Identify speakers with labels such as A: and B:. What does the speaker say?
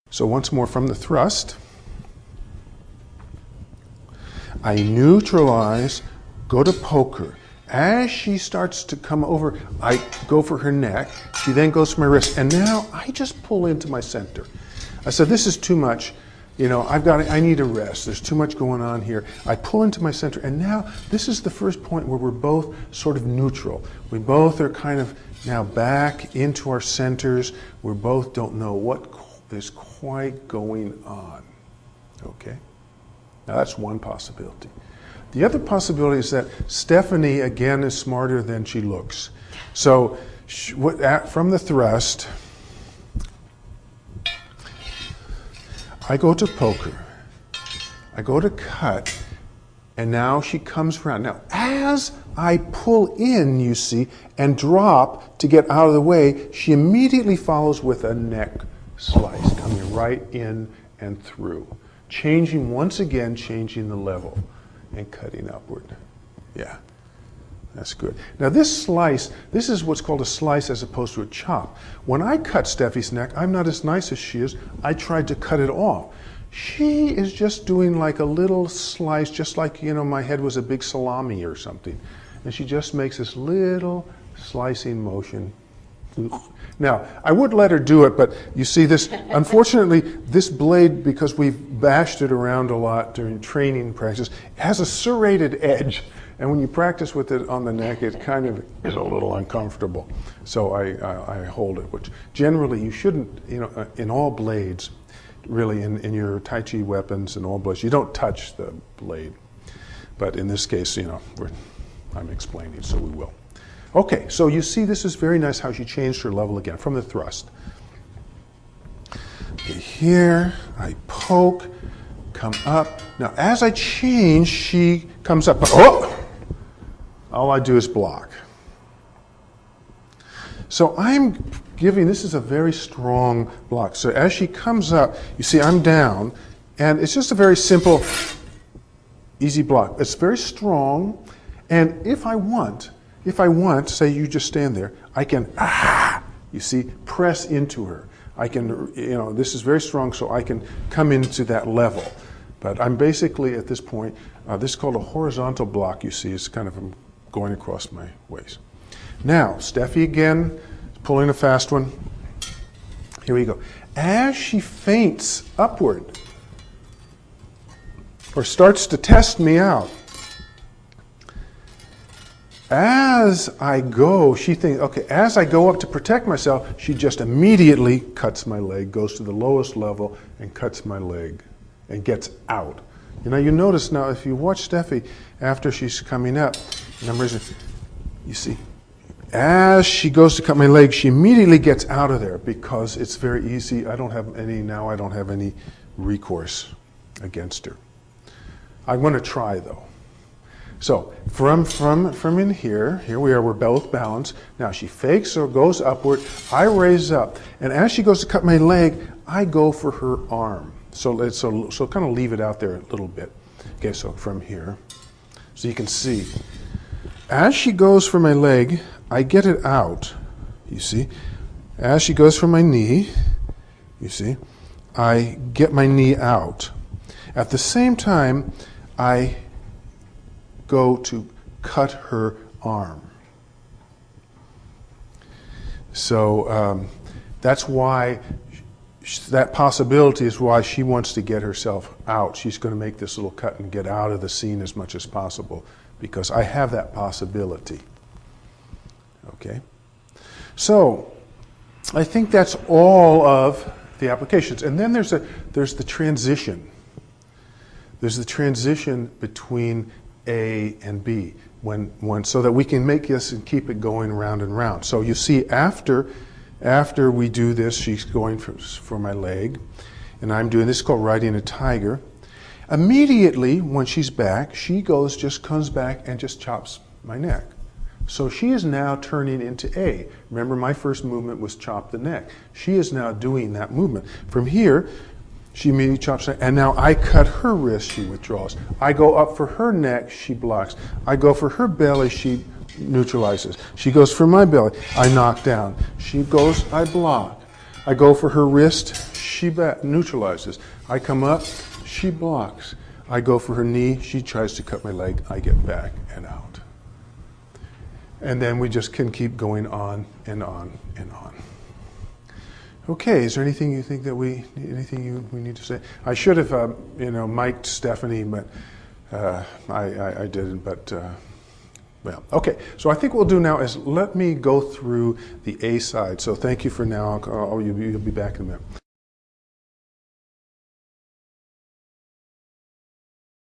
A: So once more from the thrust, I neutralize, go to poke her. As she starts to come over, I go for her neck. She then goes for my wrist. And now I just pull into my center. I said, this is too much. You know, I need a rest. There's too much going on here. I pull into my center. And now this is the first point where we're both sort of neutral. We both are kind of now back into our centers. We both don't know what is quite going on. Okay? Now that's one possibility. The other possibility is that Stephanie, again, is smarter than she looks. So from the thrust, I go to poke her. I go to cut, and now she comes around. Now, as I pull in, you see, and drop to get out of the way, she immediately follows with a neck slice, coming right in and through. Once again, changing the level and cutting upward. Yeah, that's good. Now this slice, this is what's called a slice as opposed to a chop. When I cut Steffi's neck, I'm not as nice as she is. I tried to cut it off. She is just doing like a little slice, just like, you know, my head was a big salami or something. And she just makes this little slicing motion. Now, I would let her do it, but you see this, unfortunately, this blade, because we've bashed it around a lot during training practice, has a serrated edge. And when you practice with it on the neck, it kind of is a little uncomfortable. So I hold it, which generally you shouldn't, you know, in all blades, really in your Tai Chi weapons and all blades, you don't touch the blade. But in this case, you know, I'm explaining, so we will. Okay, so you see this is very nice how she changed her level again from the thrust. Okay, here, I poke, come up. Now, as I change, she comes up. Oh! All I do is block. So I'm giving, this is a very strong block. So as she comes up, you see I'm down, and it's just a very simple, easy block. It's very strong, and if I want, say you just stand there, I can, you see, press into her. I can, you know, this is very strong, so I can come into that level. But I'm basically, at this point, this is called a horizontal block, you see. It's kind of going across my waist. Now, Steffi again, pulling a fast one. Here we go. As she feints upward, or starts to test me out, as I go, she thinks, okay, as I go up to protect myself, she just immediately cuts my leg, goes to the lowest level and cuts my leg and gets out. You know, you notice now, if you watch Steffi after she's coming up, you see, as she goes to cut my leg, she immediately gets out of there because it's very easy. I don't have any recourse against her. I want to try though. So from in here we are, we're both balanced. Now she fakes or goes upward, I raise up, and as she goes to cut my leg, I go for her arm. So kind of leave it out there a little bit. Okay, so from here, so you can see, as she goes for my leg, I get it out, you see. As she goes for my knee, you see, I get my knee out. At the same time, I go to cut her arm. So that's why, that possibility is why she wants to get herself out. She's going to make this little cut and get out of the scene as much as possible because I have that possibility. Okay? So I think that's all of the applications. And then there's the transition. There's the transition between A and B, so that we can make this and keep it going round and round. So you see, after we do this, she's going for my leg, and I'm doing this, called riding a tiger. Immediately, when she's back, she comes back and just chops my neck. So she is now turning into A. Remember, my first movement was chop the neck. She is now doing that movement. From here, she immediately chops it, and now I cut her wrist, she withdraws. I go up for her neck, she blocks. I go for her belly, she neutralizes. She goes for my belly, I knock down. She goes, I block. I go for her wrist, she neutralizes. I come up, she blocks. I go for her knee, she tries to cut my leg, I get back and out. And then we just can keep going on and on and on. Okay, is there anything you think that we need to say? I should have, mic'd Stephanie, but I didn't, but well, okay. So I think what we'll do now is let me go through the A side. So thank you for now. You'll be back in a minute.